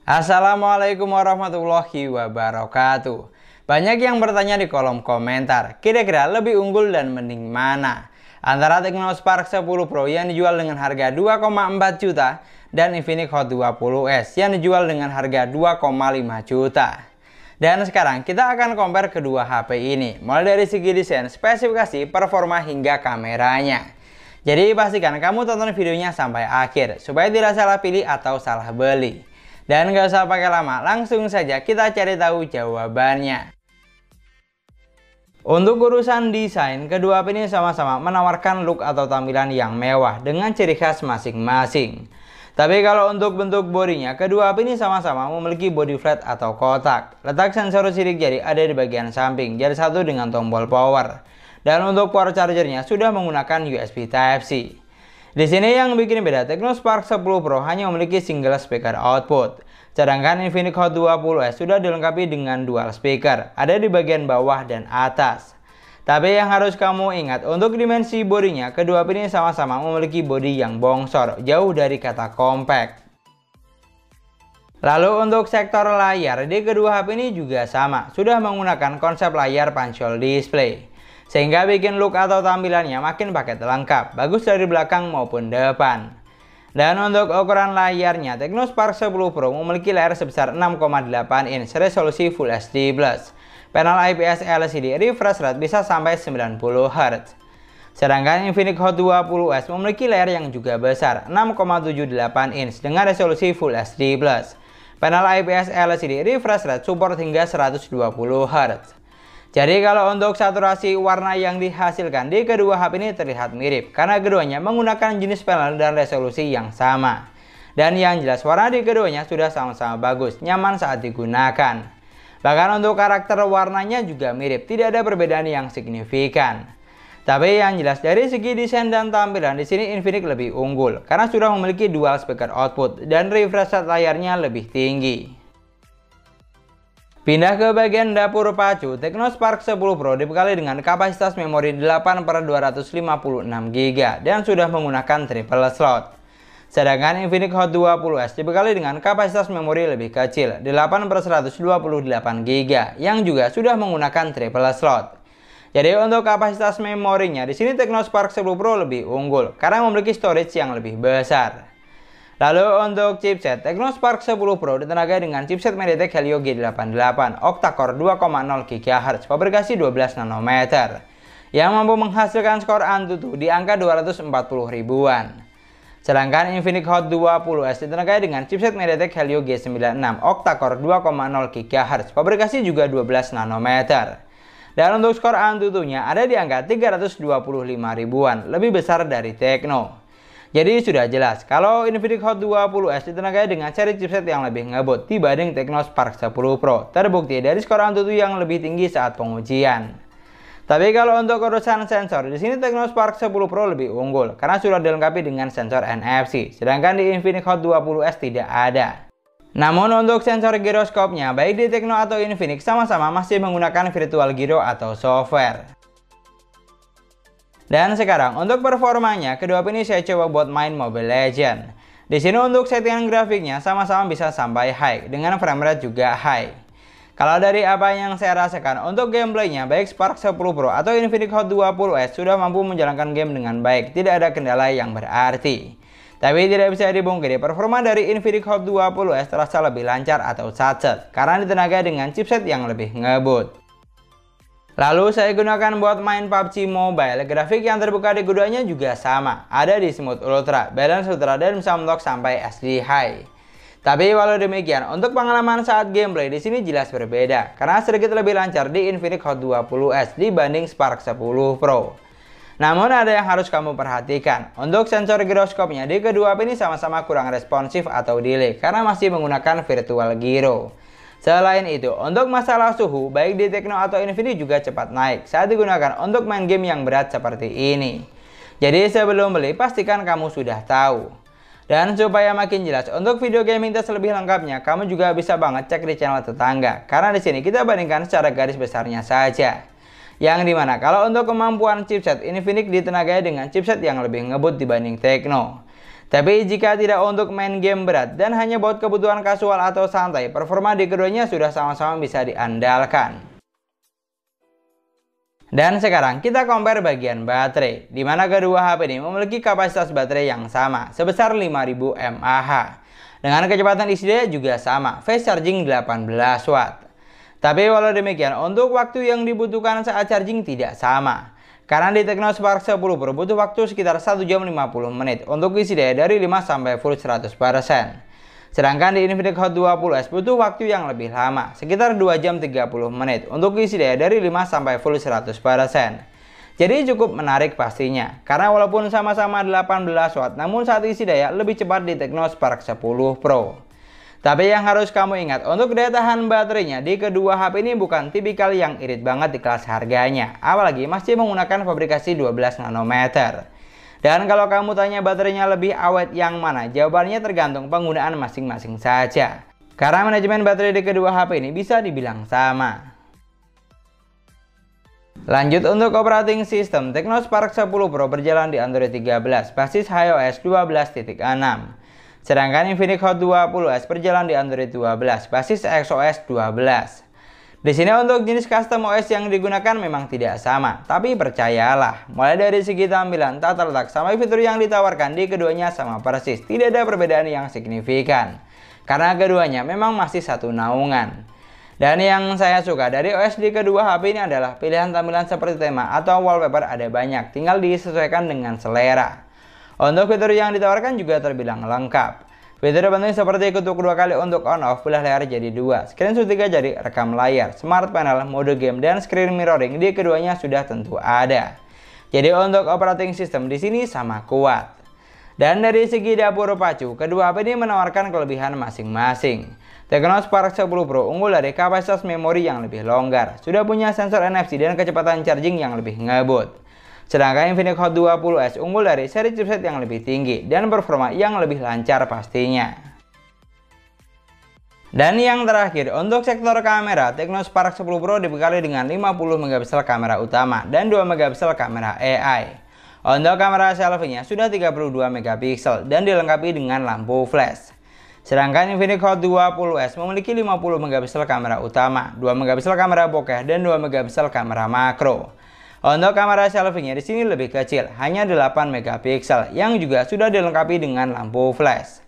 Assalamualaikum warahmatullahi wabarakatuh. Banyak yang bertanya di kolom komentar, kira-kira lebih unggul dan mending mana antara Tecno Spark 10 Pro yang dijual dengan harga 2,4 juta dan Infinix Hot 20S yang dijual dengan harga 2,5 juta. Dan sekarang kita akan compare kedua HP ini, mulai dari segi desain, spesifikasi, performa hingga kameranya. Jadi pastikan kamu tonton videonya sampai akhir supaya tidak salah pilih atau salah beli. Dan gak usah pakai lama, langsung saja kita cari tahu jawabannya. Untuk urusan desain, kedua HP ini sama-sama menawarkan look atau tampilan yang mewah dengan ciri khas masing-masing. Tapi kalau untuk bentuk bodinya, kedua HP ini sama-sama memiliki body flat atau kotak. Letak sensor sidik jari ada di bagian samping, jari satu dengan tombol power. Dan untuk power chargernya sudah menggunakan USB Type-C. Di sini yang bikin beda, Tecno Spark 10 Pro hanya memiliki single speaker output. Sedangkan Infinix Hot 20S sudah dilengkapi dengan dual speaker, ada di bagian bawah dan atas. Tapi yang harus kamu ingat, untuk dimensi bodinya, kedua HP ini sama-sama memiliki bodi yang bongsor, jauh dari kata compact. Lalu untuk sektor layar, di kedua HP ini juga sama, sudah menggunakan konsep layar punch-hole display. Sehingga bikin look atau tampilannya makin paket lengkap, bagus dari belakang maupun depan. Dan untuk ukuran layarnya, Tecno Spark 10 Pro memiliki layar sebesar 6,8 inch resolusi Full HD+. Panel IPS LCD refresh rate bisa sampai 90 Hz. Sedangkan Infinix Hot 20S memiliki layar yang juga besar, 6,78 inch dengan resolusi Full HD+. Panel IPS LCD refresh rate support hingga 120 Hz. Jadi kalau untuk saturasi warna yang dihasilkan di kedua HP ini terlihat mirip karena keduanya menggunakan jenis panel dan resolusi yang sama. Dan yang jelas warna di keduanya sudah sama-sama bagus, nyaman saat digunakan. Bahkan untuk karakter warnanya juga mirip, tidak ada perbedaan yang signifikan. Tapi yang jelas dari segi desain dan tampilan di sini Infinix lebih unggul karena sudah memiliki dual speaker output dan refresh rate layarnya lebih tinggi. Pindah ke bagian dapur pacu, Tecno Spark 10 Pro dibekali dengan kapasitas memori 8/256GB dan sudah menggunakan triple slot. Sedangkan Infinix Hot 20S dibekali dengan kapasitas memori lebih kecil, 8/128GB yang juga sudah menggunakan triple slot. Jadi untuk kapasitas memorinya di sini Tecno Spark 10 Pro lebih unggul karena memiliki storage yang lebih besar. Lalu untuk chipset, Tecno Spark 10 Pro ditenagai dengan chipset MediaTek Helio G88 octa-core 2,0 GHz fabrikasi 12 nanometer yang mampu menghasilkan skor Antutu di angka 240 ribuan. Sedangkan Infinix Hot 20S ditenagai dengan chipset MediaTek Helio G96 octa-core 2,0 GHz fabrikasi juga 12 nanometer. Dan untuk skor Antutunya ada di angka 325 ribuan, lebih besar dari Tecno. Jadi sudah jelas kalau Infinix Hot 20S ditenagai dengan seri chipset yang lebih ngebut dibanding Tecno Spark 10 Pro, terbukti dari skor Antutu yang lebih tinggi saat pengujian. Tapi kalau untuk urusan sensor, di sini Tecno Spark 10 Pro lebih unggul karena sudah dilengkapi dengan sensor NFC, sedangkan di Infinix Hot 20S tidak ada. Namun untuk sensor giroskopnya, baik di Tecno atau Infinix sama-sama masih menggunakan virtual gyro atau software. Dan sekarang untuk performanya, kedua HP ini saya coba buat main Mobile Legends. Di sini untuk settingan grafiknya sama-sama bisa sampai high dengan frame rate juga high. Kalau dari apa yang saya rasakan untuk gameplaynya, baik Spark 10 Pro atau Infinix Hot 20S sudah mampu menjalankan game dengan baik, tidak ada kendala yang berarti. Tapi tidak bisa dibungkiri, performa dari Infinix Hot 20S terasa lebih lancar atau satset karena ditenagai dengan chipset yang lebih ngebut. Lalu saya gunakan buat main PUBG Mobile, grafik yang terbuka di keduanya juga sama, ada di Smooth Ultra, Balance Ultra, dan bisa mentok sampai SD High. Tapi walau demikian, untuk pengalaman saat gameplay di sini jelas berbeda, karena sedikit lebih lancar di Infinix Hot 20S dibanding Spark 10 Pro. Namun ada yang harus kamu perhatikan, untuk sensor giroskopnya di kedua HP ini sama-sama kurang responsif atau delay, karena masih menggunakan virtual gyro. Selain itu, untuk masalah suhu, baik di Tecno atau Infinix juga cepat naik saat digunakan untuk main game yang berat seperti ini. Jadi sebelum beli, pastikan kamu sudah tahu. Dan supaya makin jelas, untuk video gaming test lebih lengkapnya, kamu juga bisa banget cek di channel tetangga. Karena di sini kita bandingkan secara garis besarnya saja. Yang dimana kalau untuk kemampuan chipset, Infinix ditenagai dengan chipset yang lebih ngebut dibanding Tecno. Tapi jika tidak untuk main game berat dan hanya buat kebutuhan kasual atau santai, performa di keduanya sudah sama-sama bisa diandalkan. Dan sekarang kita compare bagian baterai, di mana kedua HP ini memiliki kapasitas baterai yang sama, sebesar 5000 mAh. Dengan kecepatan isi daya juga sama, fast charging 18 watt. Tapi walau demikian, untuk waktu yang dibutuhkan saat charging tidak sama. Karena di Tecno Spark 10 Pro butuh waktu sekitar 1 jam 50 menit untuk isi daya dari 5 sampai full 100%. Sedangkan di Infinix Hot 20S butuh waktu yang lebih lama, sekitar 2 jam 30 menit untuk isi daya dari 5 sampai full 100%. Jadi cukup menarik pastinya, karena walaupun sama-sama 18 watt, namun saat isi daya lebih cepat di Tecno Spark 10 Pro. Tapi yang harus kamu ingat, untuk daya tahan baterainya di kedua HP ini bukan tipikal yang irit banget di kelas harganya, apalagi masih menggunakan fabrikasi 12 nanometer. Dan kalau kamu tanya baterainya lebih awet yang mana, jawabannya tergantung penggunaan masing-masing saja. Karena manajemen baterai di kedua HP ini bisa dibilang sama. Lanjut untuk operating system, Tecno Spark 10 Pro berjalan di Android 13, basis iOS 12.6. Sedangkan Infinix Hot 20S berjalan di Android 12, basis XOS 12. Di sini untuk jenis custom OS yang digunakan memang tidak sama, tapi percayalah, mulai dari segi tampilan, tata letak, sampai fitur yang ditawarkan di keduanya sama persis, tidak ada perbedaan yang signifikan. Karena keduanya memang masih satu naungan. Dan yang saya suka dari OS di kedua HP ini adalah pilihan tampilan seperti tema atau wallpaper ada banyak, tinggal disesuaikan dengan selera. Untuk fitur yang ditawarkan juga terbilang lengkap. Fitur penting seperti ketuk 2 kali untuk on off, belah layar jadi 2, screenshot 3 jari, rekam layar, smart panel, mode game, dan screen mirroring di keduanya sudah tentu ada. Jadi untuk operating system di sini sama kuat. Dan dari segi dapur pacu, kedua HP ini menawarkan kelebihan masing-masing. Tecno Spark 10 Pro unggul dari kapasitas memori yang lebih longgar, sudah punya sensor NFC dan kecepatan charging yang lebih ngebut. Sedangkan Infinix Hot 20S unggul dari seri chipset yang lebih tinggi dan performa yang lebih lancar pastinya. Dan yang terakhir, untuk sektor kamera, Tecno Spark 10 Pro dibekali dengan 50 megapiksel kamera utama dan 2 megapiksel kamera AI. Untuk kamera selfie-nya sudah 32 megapiksel dan dilengkapi dengan lampu flash. Sedangkan Infinix Hot 20S memiliki 50 megapiksel kamera utama, 2 megapiksel kamera bokeh, dan 2 megapiksel kamera makro. Untuk kamera selfie-nya di sini lebih kecil, hanya 8 megapiksel yang juga sudah dilengkapi dengan lampu flash.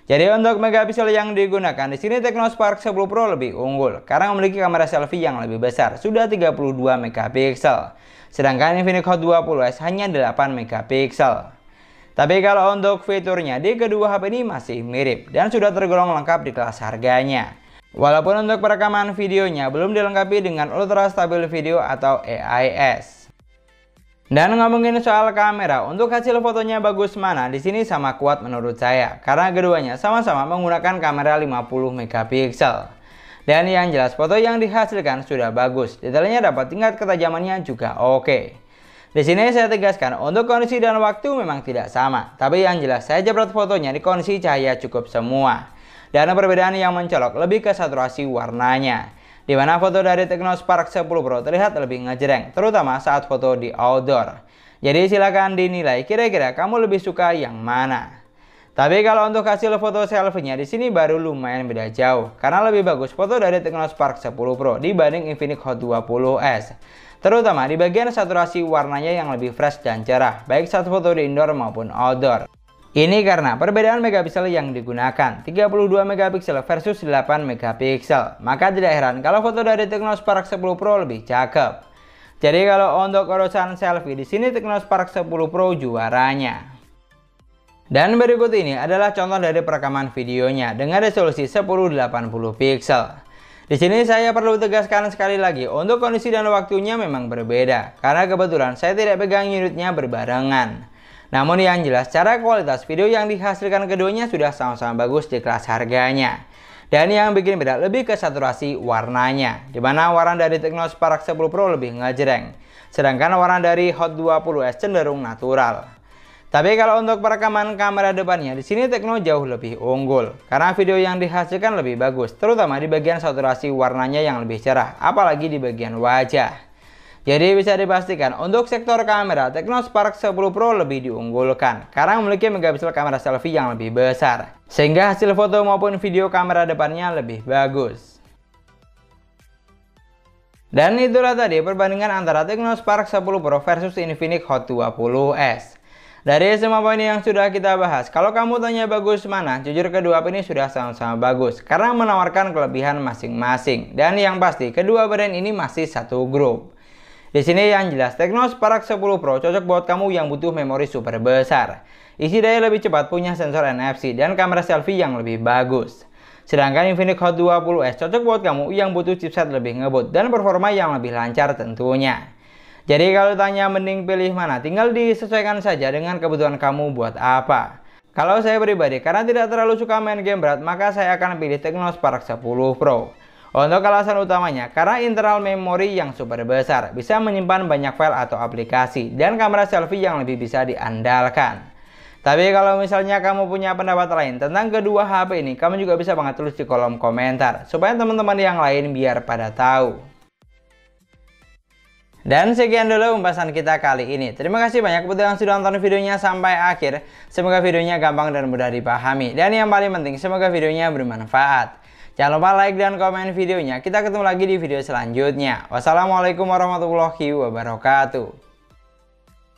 Jadi untuk megapiksel yang digunakan di sini Tecno Spark 10 Pro lebih unggul karena memiliki kamera selfie yang lebih besar, sudah 32 megapiksel. Sedangkan Infinix Hot 20S hanya 8 megapiksel. Tapi kalau untuk fiturnya di kedua HP ini masih mirip dan sudah tergolong lengkap di kelas harganya. Walaupun untuk perekaman videonya belum dilengkapi dengan Ultra Stabil Video atau AIS. Dan ngomongin soal kamera, untuk hasil fotonya bagus mana, di sini sama kuat menurut saya karena keduanya sama-sama menggunakan kamera 50 megapiksel. Dan yang jelas foto yang dihasilkan sudah bagus, detailnya dapat, tingkat ketajamannya juga oke. Di sini saya tegaskan untuk kondisi dan waktu memang tidak sama, tapi yang jelas saya jeprot fotonya di kondisi cahaya cukup semua. Dan perbedaan yang mencolok lebih ke saturasi warnanya, di mana foto dari Tecno Spark 10 Pro terlihat lebih ngejreng, terutama saat foto di outdoor. Jadi silakan dinilai kira-kira kamu lebih suka yang mana. Tapi kalau untuk hasil foto selfie-nya di sini baru lumayan beda jauh, karena lebih bagus foto dari Tecno Spark 10 Pro dibanding Infinix Hot 20S. Terutama di bagian saturasi warnanya yang lebih fresh dan cerah, baik saat foto di indoor maupun outdoor. Ini karena perbedaan megapiksel yang digunakan, 32 megapiksel versus 8 megapiksel. Maka tidak heran kalau foto dari Tecno Spark 10 Pro lebih cakep. Jadi kalau untuk urusan selfie di sini Tecno Spark 10 Pro juaranya. Dan berikut ini adalah contoh dari perekaman videonya dengan resolusi 1080 pixel. Di sini saya perlu tegaskan sekali lagi, untuk kondisi dan waktunya memang berbeda karena kebetulan saya tidak pegang unitnya berbarengan. Namun yang jelas secara kualitas video yang dihasilkan keduanya sudah sama-sama bagus di kelas harganya. Dan yang bikin beda lebih ke saturasi warnanya, dimana warna dari Tecno Spark 10 Pro lebih ngejreng, sedangkan warna dari Hot 20S cenderung natural. Tapi kalau untuk perekaman kamera depannya di sini Tecno jauh lebih unggul karena video yang dihasilkan lebih bagus, terutama di bagian saturasi warnanya yang lebih cerah, apalagi di bagian wajah. Jadi bisa dipastikan untuk sektor kamera, Tecno Spark 10 Pro lebih diunggulkan karena memiliki megapiksel kamera selfie yang lebih besar, sehingga hasil foto maupun video kamera depannya lebih bagus. Dan itulah tadi perbandingan antara Tecno Spark 10 Pro versus Infinix Hot 20s. Dari semua poin yang sudah kita bahas, kalau kamu tanya bagus mana, jujur kedua ini sudah sama-sama bagus karena menawarkan kelebihan masing-masing. Dan yang pasti, kedua brand ini masih satu grup. Di sini yang jelas, Tecno Spark 10 Pro cocok buat kamu yang butuh memori super besar, isi daya lebih cepat, punya sensor NFC, dan kamera selfie yang lebih bagus. Sedangkan Infinix Hot 20s cocok buat kamu yang butuh chipset lebih ngebut dan performa yang lebih lancar tentunya. Jadi kalau tanya mending pilih mana, tinggal disesuaikan saja dengan kebutuhan kamu buat apa. Kalau saya pribadi, karena tidak terlalu suka main game berat, maka saya akan pilih Tecno Spark 10 Pro. Untuk alasan utamanya, karena internal memori yang super besar, bisa menyimpan banyak file atau aplikasi, dan kamera selfie yang lebih bisa diandalkan. Tapi kalau misalnya kamu punya pendapat lain tentang kedua HP ini, kamu juga bisa banget tulis di kolom komentar, supaya teman-teman yang lain biar pada tahu. Dan sekian dulu pembahasan kita kali ini. Terima kasih banyak buat yang sudah nonton videonya sampai akhir. Semoga videonya gampang dan mudah dipahami. Dan yang paling penting, semoga videonya bermanfaat. Jangan lupa like dan komen videonya. Kita ketemu lagi di video selanjutnya. Wassalamualaikum warahmatullahi wabarakatuh.